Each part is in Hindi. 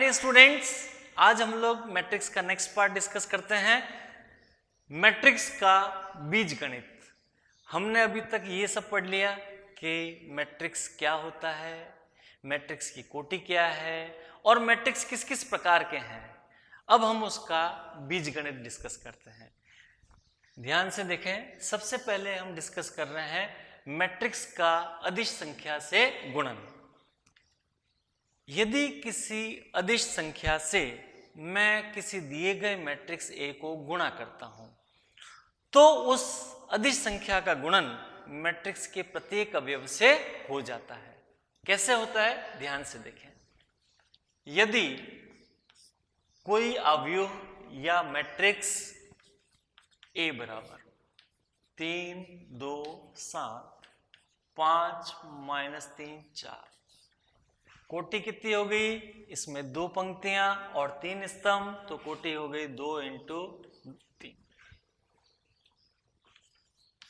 डियर स्टूडेंट्स, आज हम लोग मैट्रिक्स का नेक्स्ट पार्ट डिस्कस करते हैं। मैट्रिक्स का बीजगणित। हमने अभी तक ये सब पढ़ लिया कि मैट्रिक्स क्या होता है, मैट्रिक्स की कोटि क्या है और मैट्रिक्स किस किस प्रकार के हैं। अब हम उसका बीजगणित डिस्कस करते हैं। ध्यान से देखें, सबसे पहले हम डिस्कस कर रहे हैं मैट्रिक्स का अदिश संख्या से गुणन। यदि किसी अदिश संख्या से मैं किसी दिए गए मैट्रिक्स ए को गुणा करता हूं तो उस अदिश संख्या का गुणन मैट्रिक्स के प्रत्येक अवयव से हो जाता है। कैसे होता है, ध्यान से देखें। यदि कोई अवयव या मैट्रिक्स ए बराबर 3, 2, 7, 5, -3, 4, कोटि कितनी हो गई, इसमें 2 पंक्तियां और 3 स्तंभ, तो कोटि हो गई 2 × 3।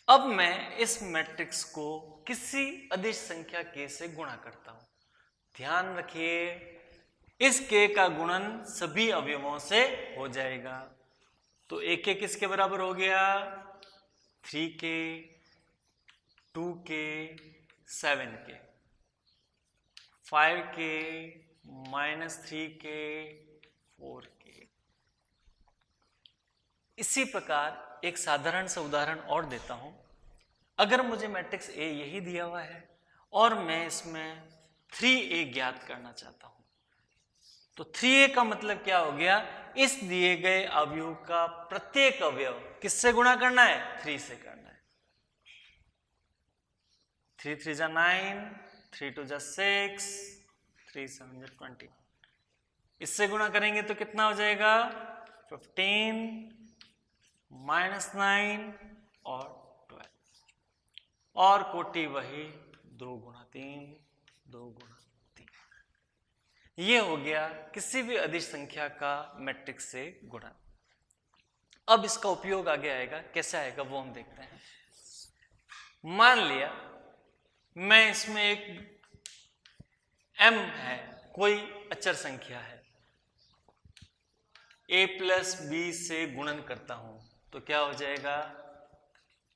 अब मैं इस मैट्रिक्स को किसी अदिश संख्या k से गुणा करता हूं। ध्यान रखिए, इस k का गुणन सभी अवयवों से हो जाएगा। तो ak किसके बराबर हो गया, 3k, 2k, 7k, 5k, -3k, 4k। इसी प्रकार एक साधारण सा उदाहरण और देता हूं। अगर मुझे मैट्रिक्स ए यही दिया हुआ है और मैं इसमें 3a ज्ञात करना चाहता हूं, तो 3a का मतलब क्या हो गया, इस दिए गए अवयव का प्रत्येक अवयव किससे गुणा करना है, 3 से करना है। 3 3 जा 9, 3 2 जा 6, 3 7 जा 20। इससे गुणा करेंगे तो कितना हो जाएगा, 15, -9 और 12। और कोटि वही 2 × 3, 2 × 3। ये हो गया किसी भी अदिश संख्या का मैट्रिक्स से गुणन। अब इसका उपयोग आगे आएगा, कैसे आएगा वो हम देखते हैं। मान लिया मैं इसमें एक m है, कोई अचर संख्या है, a + b से गुणन करता हूं तो क्या हो जाएगा,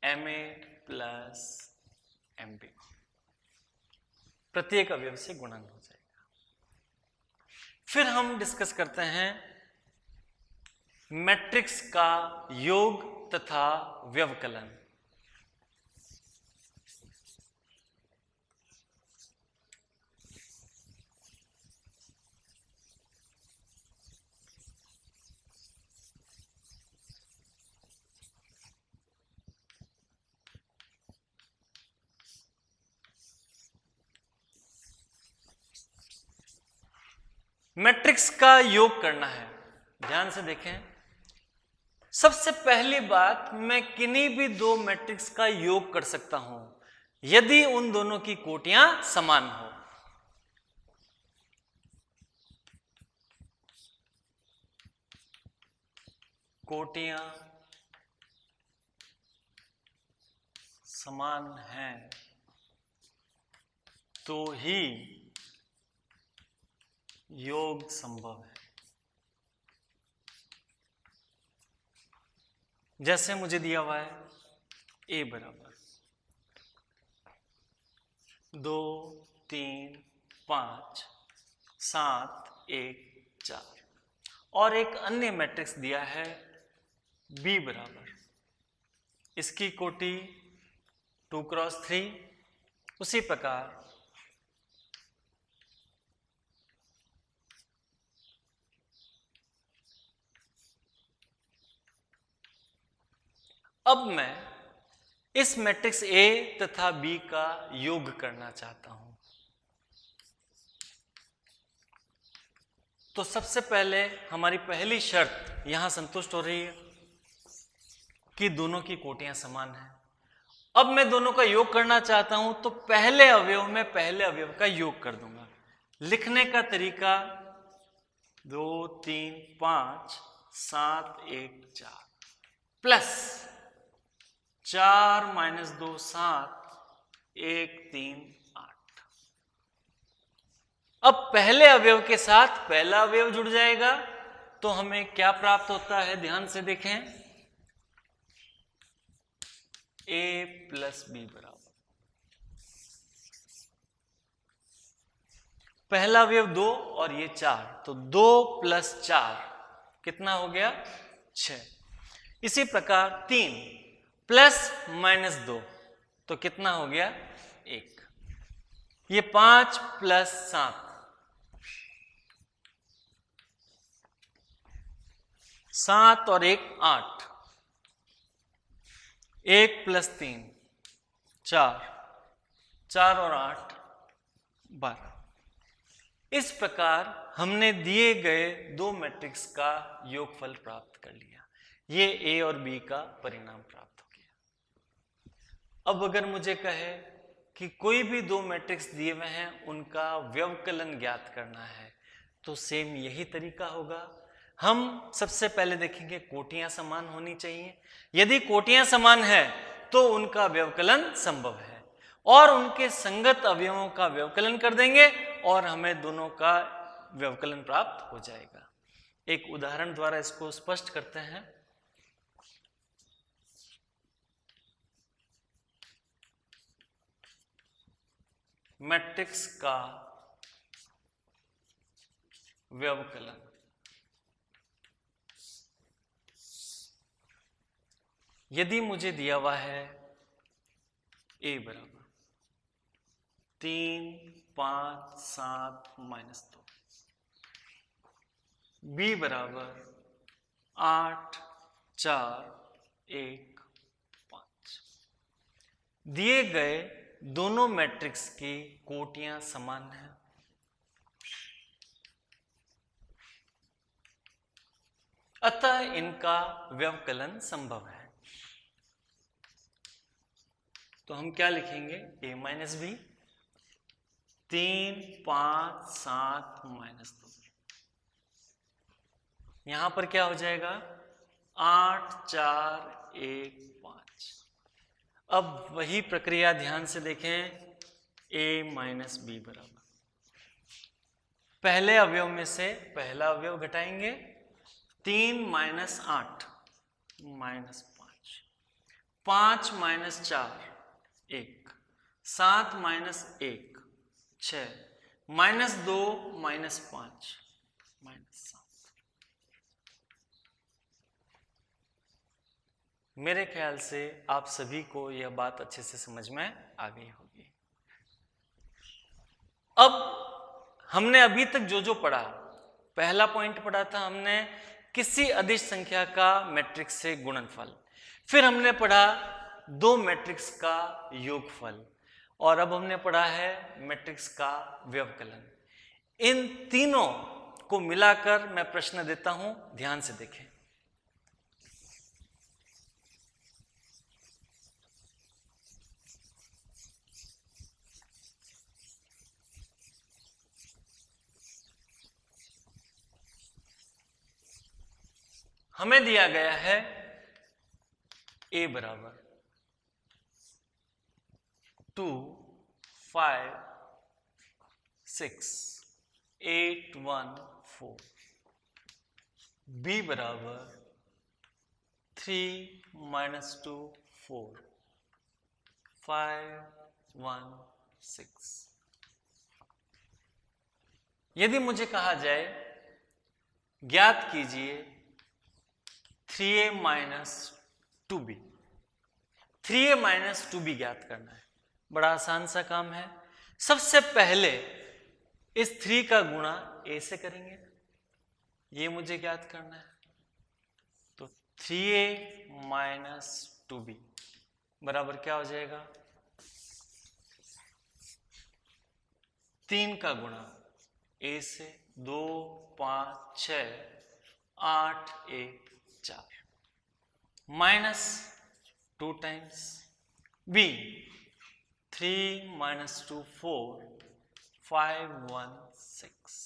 ma + mb। प्रत्येक अवयव से गुणन हो जाएगा। फिर हम डिस्कस करते हैं मैट्रिक्स का योग तथा व्यवकलन। मैट्रिक्स का योग करना है। ध्यान से देखें, सबसे पहली बात, मैं किन्हीं भी दो मैट्रिक्स का योग कर सकता हूं यदि उन दोनों की कोटियां समान हो। कोटियां समान हैं तो ही योग संभव है। जैसे मुझे दिया हुआ है a बराबर 2, 3, 5, 7, 1, 4 और एक अन्य मैट्रिक्स दिया है b बराबर, इसकी कोटि 2 × 3। उसी प्रकार अब मैं इस मैट्रिक्स A तथा B का योग करना चाहता हूं। तो सबसे पहले हमारी पहली शर्त यहां संतुष्ट हो रही है कि दोनों की कोटियां समान हैं। अब मैं दोनों का योग करना चाहता हूं तो पहले अवयव में पहले अवयव का योग कर दूंगा। लिखने का तरीका 2, 3, 5, 7, 1, 4 प्लस 4 - 2 7, 1 3 8। अब पहले अवयव के साथ पहला अवयव जुड़ जाएगा तो हमें क्या प्राप्त होता है, ध्यान से देखें, a प्लस बी बराबर, पहला अवयव 2 और ये 4, तो 2 प्लस 4 कितना हो गया, 6। इसी प्रकार 3 प्लस माइनस 2 तो कितना हो गया, 1। ये 5 प्लस 7, 7 और 1 8, 1 प्लस 3 4, 4 और 8 12। इस प्रकार हमने दिए गए दो मैट्रिक्स का योगफल प्राप्त कर लिया। ये ए और बी का परिणाम प्राप्त हो गया। अब अगर मुझे कहे कि कोई भी दो मैट्रिक्स दिए हुए हैं, उनका व्यवकलन ज्ञात करना है, तो सेम यही तरीका होगा। हम सबसे पहले देखेंगे कोटियां समान होनी चाहिए। यदि कोटियां समान है तो उनका व्यवकलन संभव है, और उनके संगत अवयवों का व्यवकलन कर देंगे और हमें दोनों का व्यवकलन प्राप्त हो जाएगा। एक उदाहरण द्वारा इसको स्पष्ट करते हैं। मैट्रिक्स का व्यवकलन, यदि मुझे दिया हुआ है a बराबर 3 5 7 माइनस 2, b बराबर 8 4 1 5, दिए गए दोनों मैट्रिक्स की कोटियां समान हैं, अतः इनका व्यवकलन संभव है। तो हम क्या लिखेंगे, a माइनस बी, 3 5 7 माइनस 2, यहां पर क्या हो जाएगा 8 4 1 5। अब वही प्रक्रिया ध्यान से देखें, a माइनस बी बराबर, पहले अवयव में से पहला अवयव घटाएंगे, 3 minus 8 minus 5, 5 minus 4 1, 7 minus 1 6, minus 2 minus 5 minus 7। मेरे ख्याल से आप सभी को यह बात अच्छे से समझ में आ गई होगी। अब हमने अभी तक जो जो पढ़ा, पहला पॉइंट पढ़ा था हमने किसी अदिश संख्या का मैट्रिक्स से गुणनफल, फिर हमने पढ़ा दो मैट्रिक्स का योगफल, और अब हमने पढ़ा है मैट्रिक्स का व्यवकलन। इन तीनों को मिलाकर मैं प्रश्न देता हूं, ध्यान से देखें। हमें दिया गया है a बराबर 2 5 6 8 1 4, b बराबर 3 माइनस 2 4 5 1 6। यदि मुझे कहा जाए ज्ञात कीजिए 3a minus 2b, 3a minus 2b ज्ञात करना है, बड़ा आसान सा काम है। सबसे पहले इस 3 का गुणा a से करेंगे, ये मुझे ज्ञात करना है। तो 3a माइनस 2b बराबर क्या हो जाएगा, 3 का गुणा a से, 2 5 6 8 1 4, माइनस 2 टाइम्स b, 3 माइनस 2 4 5 1 6।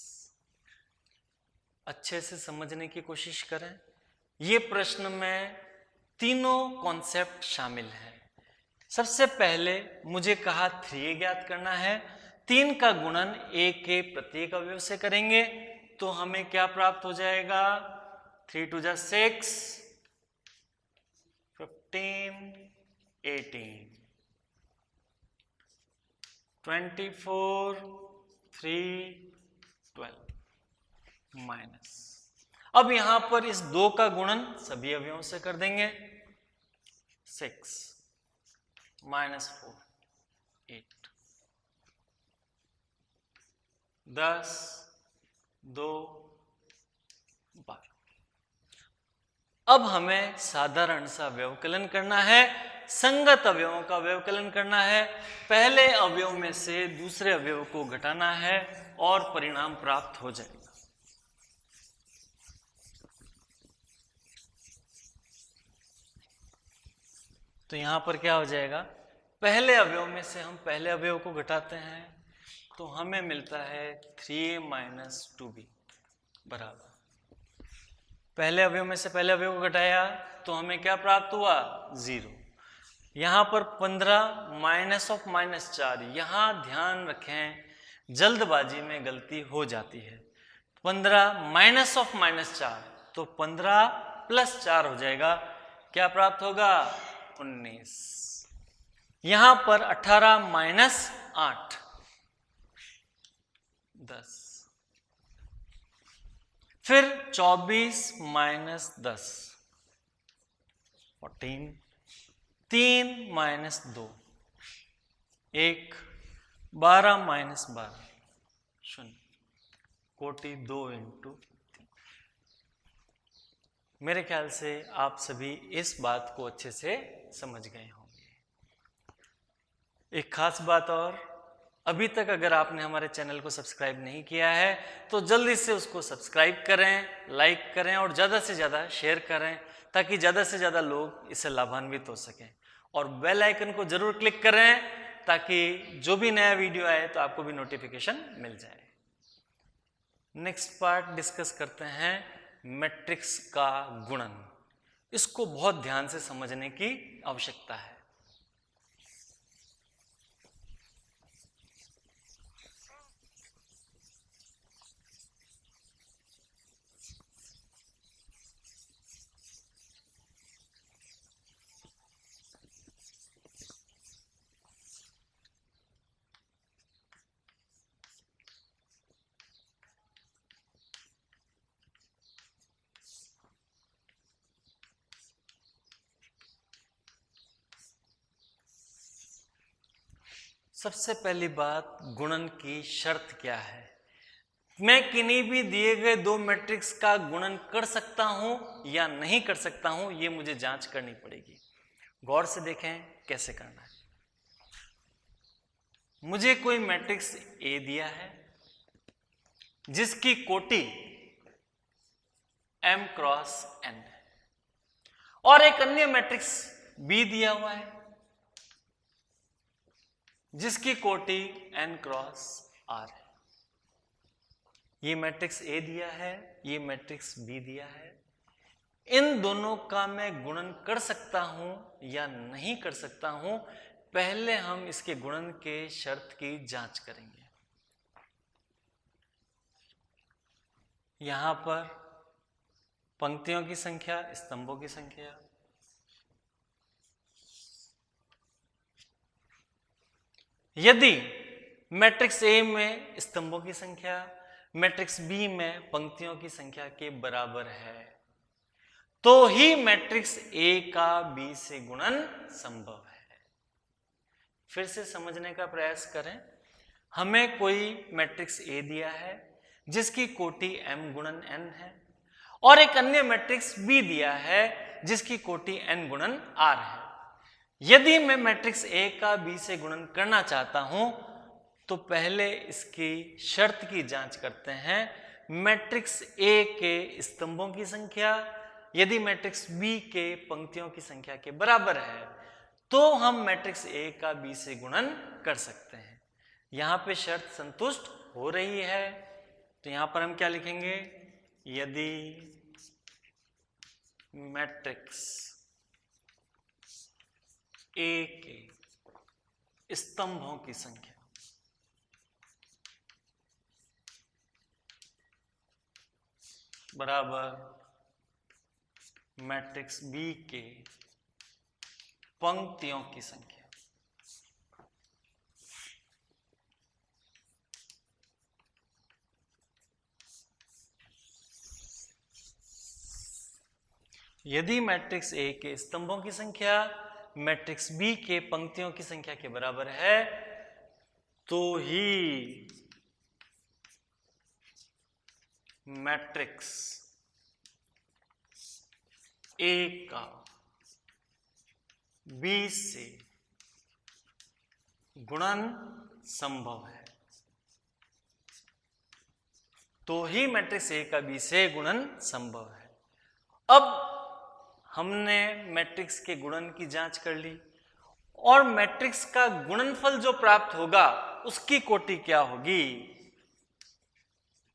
अच्छे से समझने की कोशिश करें। ये प्रश्न में तीनों कॉन्सेप्ट शामिल हैं। सबसे पहले मुझे कहा 3a ज्ञात करना है, 3 का गुणन A के प्रत्येक अवयव से करेंगे तो हमें क्या प्राप्त हो जाएगा? 3 2 जा 6, 15, 18, 24, 3, 12 माइनस। अब यहां पर इस 2 का गुणन सभी अवयवों से कर देंगे। 6 माइनस 4, 8, 10, 2, 12। अब हमें साधारण सा व्यवकलन करना है, संगत अवयवों का व्यवकलन करना है। पहले अवयव में से दूसरे अवयव को घटाना है और परिणाम प्राप्त हो जाएगा। तो यहां पर क्या हो जाएगा? पहले अवयव में से हम पहले अवयव को घटाते हैं तो हमें मिलता है 3a माइनस 2b बराबर, पहले अवयव में से पहले अवयव को घटाया तो हमें क्या प्राप्त हुआ? 0। यहां पर 15 माइनस ऑफ माइनस 4, यहां ध्यान रखें जल्दबाजी में गलती हो जाती है। 15 माइनस ऑफ माइनस 4 तो 15 प्लस 4 हो जाएगा, क्या प्राप्त होगा? 19। यहां पर 18 माइनस 8, 10, फिर 24 माइनस 10, 14, 3 माइनस 2, 1, 12 माइनस 12, 0, कोटि 2 इंटू 3। मेरे ख्याल से आप सभी इस बात को अच्छे से समझ गए होंगे। एक खास बात और, अभी तक अगर आपने हमारे चैनल को सब्सक्राइब नहीं किया है तो जल्दी से उसको सब्सक्राइब करें, लाइक करें और ज़्यादा से ज़्यादा शेयर करें ताकि ज़्यादा से ज़्यादा लोग इससे लाभान्वित हो सकें। और बेल आइकन को ज़रूर क्लिक करें ताकि जो भी नया वीडियो आए तो आपको भी नोटिफिकेशन मिल जाए। नेक्स्ट पार्ट डिस्कस करते हैं मैट्रिक्स का गुणन। इसको बहुत ध्यान से समझने की आवश्यकता है। सबसे पहली बात, गुणन की शर्त क्या है? मैं किन्हीं भी दिए गए 2 मैट्रिक्स का गुणन कर सकता हूं या नहीं कर सकता हूं, यह मुझे जांच करनी पड़ेगी। गौर से देखें कैसे करना है। मुझे कोई मैट्रिक्स ए दिया है जिसकी कोटि m क्रॉस n है और एक अन्य मैट्रिक्स बी दिया हुआ है जिसकी कोटि n क्रॉस r है। ये मैट्रिक्स ए दिया है, ये मैट्रिक्स बी दिया है। इन दोनों का मैं गुणन कर सकता हूं या नहीं कर सकता हूं, पहले हम इसके गुणन के शर्त की जांच करेंगे। यहां पर पंक्तियों की संख्या, स्तंभों की संख्या, यदि मैट्रिक्स ए में स्तंभों की संख्या मैट्रिक्स बी में पंक्तियों की संख्या के बराबर है तो ही मैट्रिक्स ए का बी से गुणन संभव है। फिर से समझने का प्रयास करें। हमें कोई मैट्रिक्स ए दिया है जिसकी कोटि m गुणन n है और एक अन्य मैट्रिक्स बी दिया है जिसकी कोटि n गुणन r है। यदि मैं मैट्रिक्स ए का बी से गुणन करना चाहता हूं तो पहले इसकी शर्त की जांच करते हैं। मैट्रिक्स ए के स्तंभों की संख्या यदि मैट्रिक्स बी के पंक्तियों की संख्या के बराबर है तो हम मैट्रिक्स ए का बी से गुणन कर सकते हैं। यहां पे शर्त संतुष्ट हो रही है तो यहां पर हम क्या लिखेंगे? यदि मैट्रिक्स ए के स्तंभों की संख्या बराबर मैट्रिक्स बी के पंक्तियों की संख्या। यदि मैट्रिक्स ए के स्तंभों की संख्या मैट्रिक्स बी के पंक्तियों की संख्या के बराबर है तो ही मैट्रिक्स ए का बी से गुणन संभव है। तो ही मैट्रिक्स ए का बी से गुणन संभव है। अब हमने मैट्रिक्स के गुणन की जांच कर ली और मैट्रिक्स का गुणनफल जो प्राप्त होगा उसकी कोटि क्या होगी?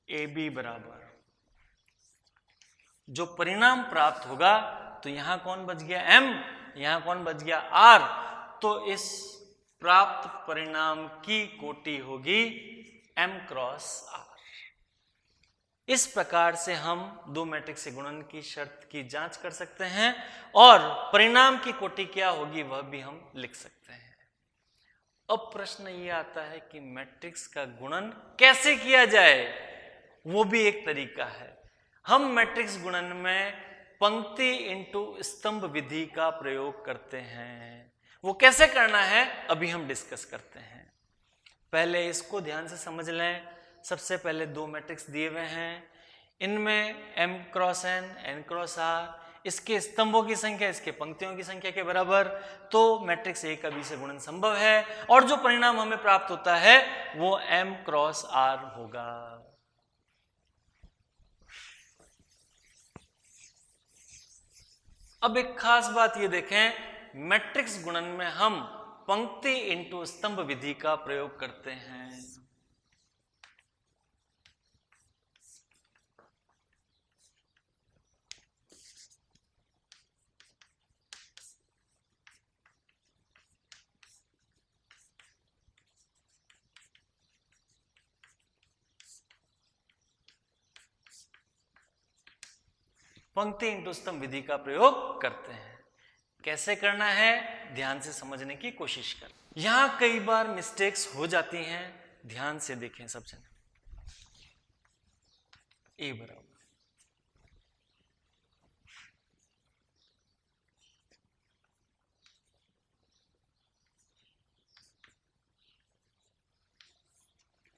ए बी बराबर जो परिणाम प्राप्त होगा, तो यहां कौन बच गया m, यहां कौन बच गया r, तो इस प्राप्त परिणाम की कोटि होगी m क्रॉस r। इस प्रकार से हम दो मैट्रिक्स के गुणन की शर्त की जांच कर सकते हैं और परिणाम की कोटि क्या होगी वह भी हम लिख सकते हैं। अब प्रश्न ये आता है कि मैट्रिक्स का गुणन कैसे किया जाए, वो भी एक तरीका है। हम मैट्रिक्स गुणन में पंक्ति इंटू स्तंभ विधि का प्रयोग करते हैं। वो कैसे करना है अभी हम डिस्कस करते हैं। पहले इसको ध्यान से समझ लें। सबसे पहले दो मैट्रिक्स दिए हुए हैं, इनमें m cross n cross r, इसके स्तंभों की संख्या इसके पंक्तियों की संख्या के बराबर, तो मैट्रिक्स ए का बी से गुणन संभव है और जो परिणाम हमें प्राप्त होता है वो m क्रॉस r होगा। अब एक खास बात ये देखें, मैट्रिक्स गुणन में हम पंक्ति इंटू स्तंभ विधि का प्रयोग करते हैं। पंक्ति इंटू स्तंभ विधि का प्रयोग करते हैं। कैसे करना है ध्यान से समझने की कोशिश कर। यहां कई बार मिस्टेक्स हो जाती हैं, ध्यान से देखें। सबसे ए बराबर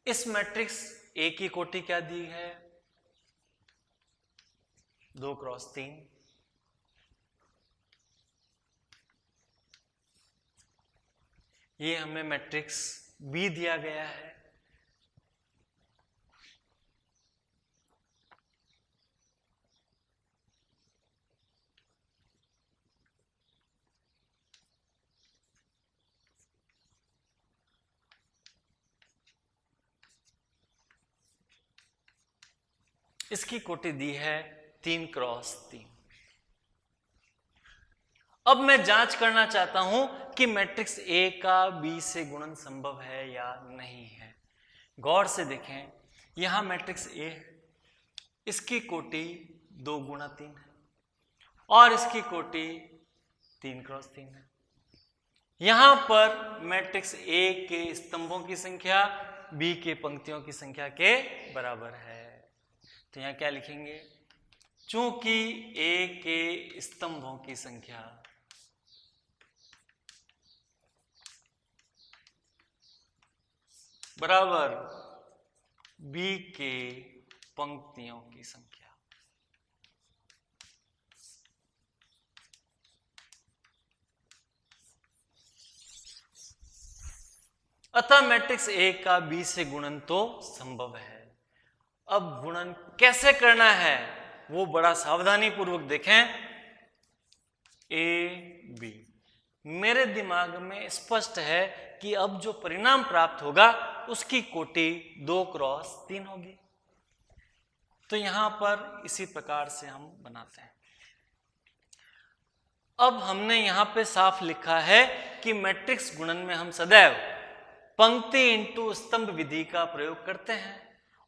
इस मैट्रिक्स ए की कोटि क्या दी है? 2 क्रॉस 3। ये हमें मैट्रिक्स बी दिया गया है। इसकी कोटि दी है 3 क्रॉस 3। अब मैं जांच करना चाहता हूं कि मैट्रिक्स ए का बी से गुणन संभव है या नहीं है। गौर से देखें, यहां मैट्रिक्स ए है, इसकी कोटि 2 गुणा 3 है और इसकी कोटि 3 क्रॉस 3 है। यहां पर मैट्रिक्स ए के स्तंभों की संख्या बी के पंक्तियों की संख्या के बराबर है। तो यहां क्या लिखेंगे? चूंकि ए के स्तंभों की संख्या बराबर बी के पंक्तियों की संख्या, अतः मैट्रिक्स ए का बी से गुणन तो संभव है। अब गुणन कैसे करना है वो बड़ा सावधानी पूर्वक देखें। ए बी मेरे दिमाग में स्पष्ट है कि अब जो परिणाम प्राप्त होगा उसकी कोटि 2 क्रॉस 3 होगी। तो यहां पर इसी प्रकार से हम बनाते हैं। अब हमने यहां पे साफ लिखा है कि मैट्रिक्स गुणन में हम सदैव पंक्ति इंटू स्तंभ विधि का प्रयोग करते हैं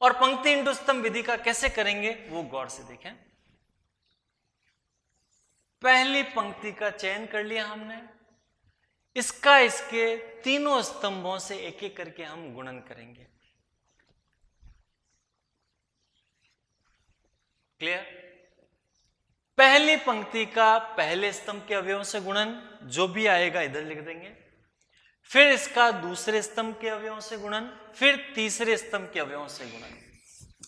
और पंक्ति इंटू स्तंभ विधि का कैसे करेंगे वो गौर से देखें। पहली पंक्ति का चयन कर लिया हमने, इसका इसके तीनों स्तंभों से एक एक करके हम गुणन करेंगे। क्लियर? पहली पंक्ति का पहले स्तंभ के अवयवों से गुणन, जो भी आएगा इधर लिख देंगे, फिर इसका दूसरे स्तंभ के अवयवों से गुणन, फिर तीसरे स्तंभ के अवयवों से गुणन,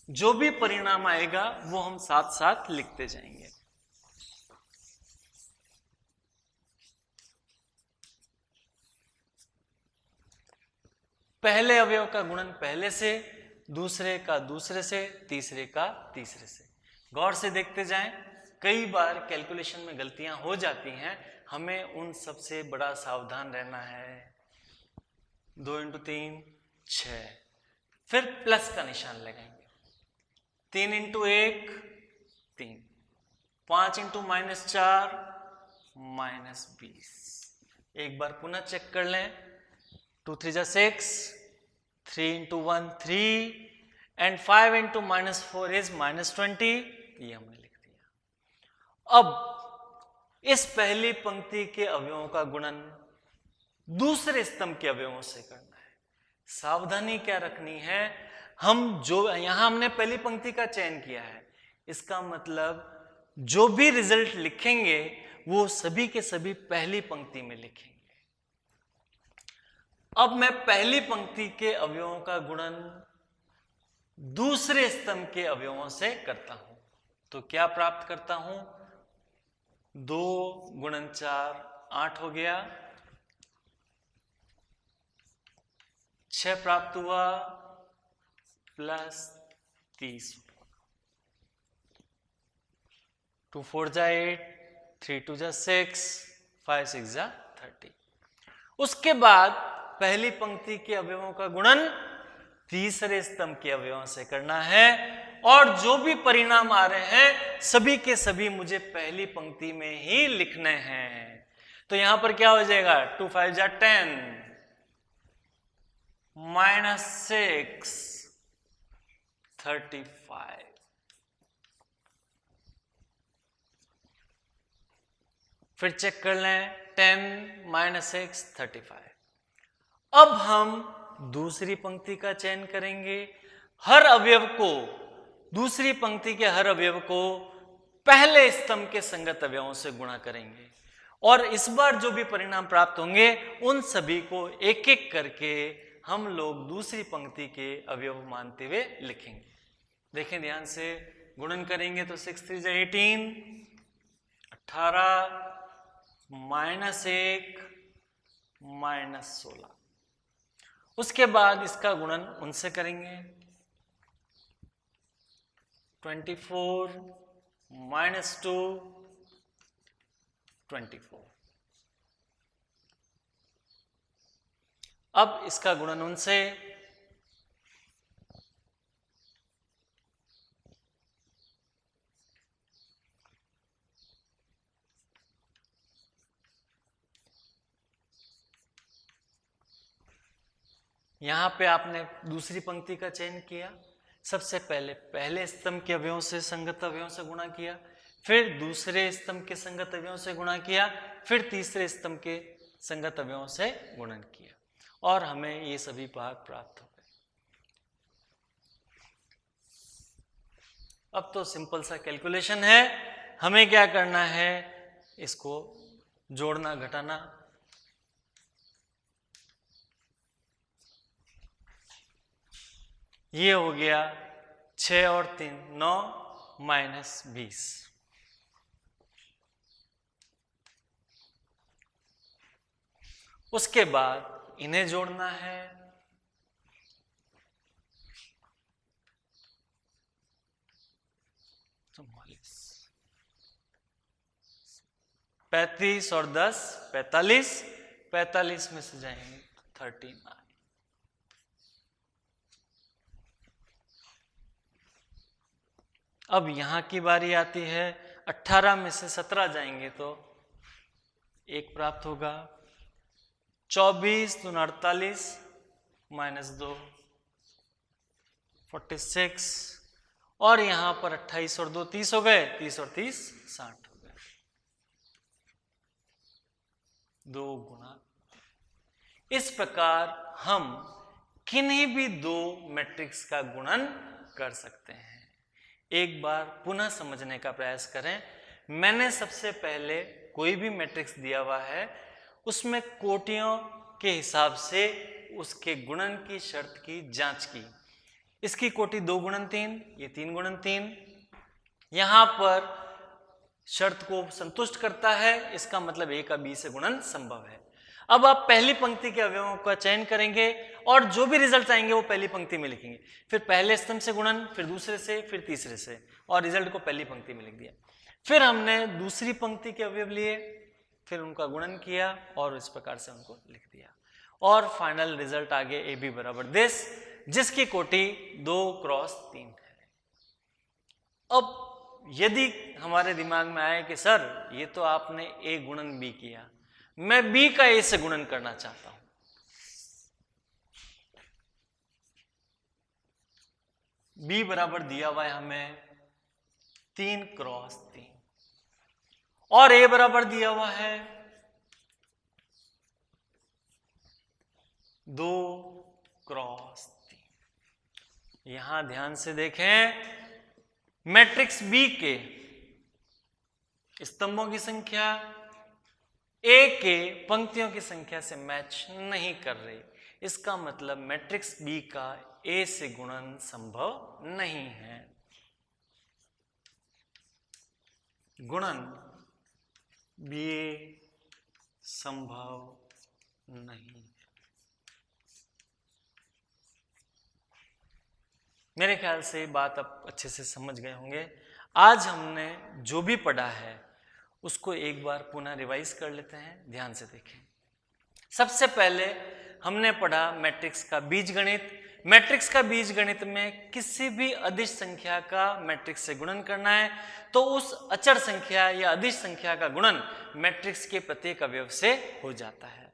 जो भी परिणाम आएगा वो हम साथ साथ लिखते जाएंगे। पहले अवयव का गुणन पहले से, दूसरे का दूसरे से, तीसरे का तीसरे से। गौर से देखते जाएं, कई बार कैलकुलेशन में गलतियां हो जाती हैं, हमें उन सबसे बड़ा सावधान रहना है। 2 इंटू 3 6, फिर प्लस का निशान लगाएंगे। 3 इंटू 1 3, 5 इंटू -4 -20। एक बार पुनः चेक कर लें। 2 3 जा 6, 3 इंटू 1 3, एंड 5 इंटू -4 इज -20। ये हमने लिख दिया। अब इस पहली पंक्ति के अवयवों का गुणन दूसरे स्तंभ के अवयवों से करना है। सावधानी क्या रखनी है, हम जो यहां हमने पहली पंक्ति का चयन किया है, इसका मतलब जो भी रिजल्ट लिखेंगे वो सभी के सभी पहली पंक्ति में लिखेंगे। अब मैं पहली पंक्ति के अवयवों का गुणन दूसरे स्तंभ के अवयवों से करता हूं, तो क्या प्राप्त करता हूं? 2 गुणन 4 8 हो गया, 6 प्राप्त हुआ, प्लस 30, 2 4 जा 8, 3 2 जा 6, 5 6 जा 30। उसके बाद पहली पंक्ति के अवयवों का गुणन तीसरे स्तंभ के अवयवों से करना है, और जो भी परिणाम आ रहे हैं सभी के सभी मुझे पहली पंक्ति में ही लिखने हैं। तो यहां पर क्या हो जाएगा? 2 5 जा 10, -6 35। फिर चेक कर लें, 10 -6 35। अब हम दूसरी पंक्ति का चयन करेंगे। हर अवयव को, दूसरी पंक्ति के हर अवयव को पहले स्तंभ के संगत अवयवों से गुणा करेंगे, और इस बार जो भी परिणाम प्राप्त होंगे उन सभी को एक एक करके हम लोग दूसरी पंक्ति के अवयव मानते हुए लिखेंगे। देखें ध्यान से, गुणन करेंगे तो 6 3 जा 18, 18 -1 -16। उसके बाद इसका गुणन उनसे करेंगे, 24 -2 24। अब इसका गुणन उनसे, यहां पे आपने दूसरी पंक्ति का चयन किया, सबसे पहले पहले स्तंभ के अवयवों से संगत अवयवों से गुणा किया, फिर दूसरे स्तंभ के संगत अवयवों से गुणा किया, फिर तीसरे स्तंभ के संगत अवयवों से गुणन किया, और हमें ये सभी भाग प्राप्त हो गए। अब तो सिंपल सा कैलकुलेशन है, हमें क्या करना है, इसको जोड़ना घटाना। ये हो गया 6 और 3 9 -20। उसके बाद इन्हें जोड़ना है, 35 और 10 45, 45 में से जाएंगे 39। अब यहां की बारी आती है, 18 में से 17 जाएंगे तो 1 प्राप्त होगा, 24 × 48 -2 46 और यहां पर 28 और 2 30 हो गए, 30 और 30 60 हो गए। 2 गुना। इस प्रकार हम किन्हीं भी दो मैट्रिक्स का गुणन कर सकते हैं। एक बार पुनः समझने का प्रयास करें। मैंने सबसे पहले कोई भी मैट्रिक्स दिया हुआ है, उसमें कोटियों के हिसाब से उसके गुणन की शर्त की जांच की। इसकी कोटि 2 गुणन 3, ये 3 गुणन 3, यहां पर शर्त को संतुष्ट करता है, इसका मतलब a का b से गुणन संभव है। अब आप पहली पंक्ति के अवयवों का चयन करेंगे और जो भी रिजल्ट आएंगे वो पहली पंक्ति में लिखेंगे। फिर पहले स्तंभ से गुणन, फिर दूसरे से, फिर तीसरे से, और रिजल्ट को पहली पंक्ति में लिख दिया। फिर हमने दूसरी पंक्ति के अवयव लिए, फिर उनका गुणन किया और इस प्रकार से उनको लिख दिया, और फाइनल रिजल्ट आगे ए बी बराबर दिस, जिसकी कोटि 2 क्रॉस 3 है। अब यदि हमारे दिमाग में आए कि सर ये तो आपने ए गुणन बी किया, मैं बी का ए से गुणन करना चाहता हूं, बी बराबर दिया हुआ है हमें 3 क्रॉस 3 और ए बराबर दिया हुआ है 2 क्रॉस 3। यहां ध्यान से देखें, मैट्रिक्स बी के स्तंभों की संख्या ए के पंक्तियों की संख्या से मैच नहीं कर रही। इसका मतलब मैट्रिक्स बी का ए से गुणन संभव नहीं है। गुणन बी संभव नहीं है। मेरे ख्याल से बात आप अच्छे से समझ गए होंगे। आज हमने जो भी पढ़ा है उसको एक बार पुनः रिवाइज कर लेते हैं, ध्यान से देखें। सबसे पहले हमने पढ़ा मैट्रिक्स का बीजगणित। मैट्रिक्स का बीजगणित में किसी भी अदिश संख्या का मैट्रिक्स से गुणन करना है तो उस अचर संख्या या अदिश संख्या का गुणन मैट्रिक्स के प्रत्येक अवयव से हो जाता है।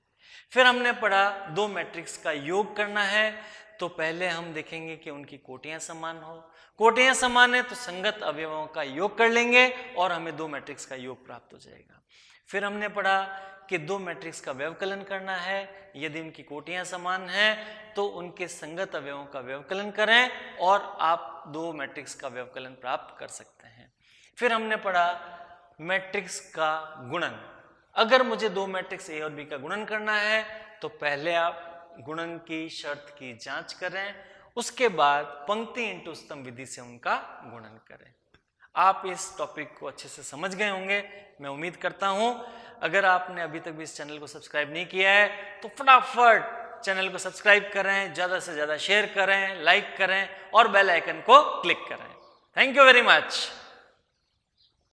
फिर हमने पढ़ा दो मैट्रिक्स का योग करना है, तो पहले हम देखेंगे कि उनकी कोटियां समान हो। कोटियां समान है तो संगत अवयवों का योग कर लेंगे और हमें दो मैट्रिक्स का योग प्राप्त हो जाएगा। फिर हमने पढ़ा कि दो मैट्रिक्स का व्यवकलन करना है, यदि उनकी कोटियां समान हैं तो उनके संगत अवयवों का व्यवकलन करें और आप दो मैट्रिक्स का व्यवकलन प्राप्त कर सकते हैं। फिर हमने पढ़ा मैट्रिक्स का गुणन। अगर मुझे दो मैट्रिक्स ए और बी का गुणन करना है तो पहले आप गुणन की शर्त की जांच करें, उसके बाद पंक्ति इंटू स्तंभ विधि से उनका गुणन करें। आप इस टॉपिक को अच्छे से समझ गए होंगे, मैं उम्मीद करता हूं। अगर आपने अभी तक भी इस चैनल को सब्सक्राइब नहीं किया है तो फटाफट चैनल को सब्सक्राइब करें, ज़्यादा से ज़्यादा शेयर करें, लाइक करें और बेल आइकन को क्लिक करें। Thank you very much.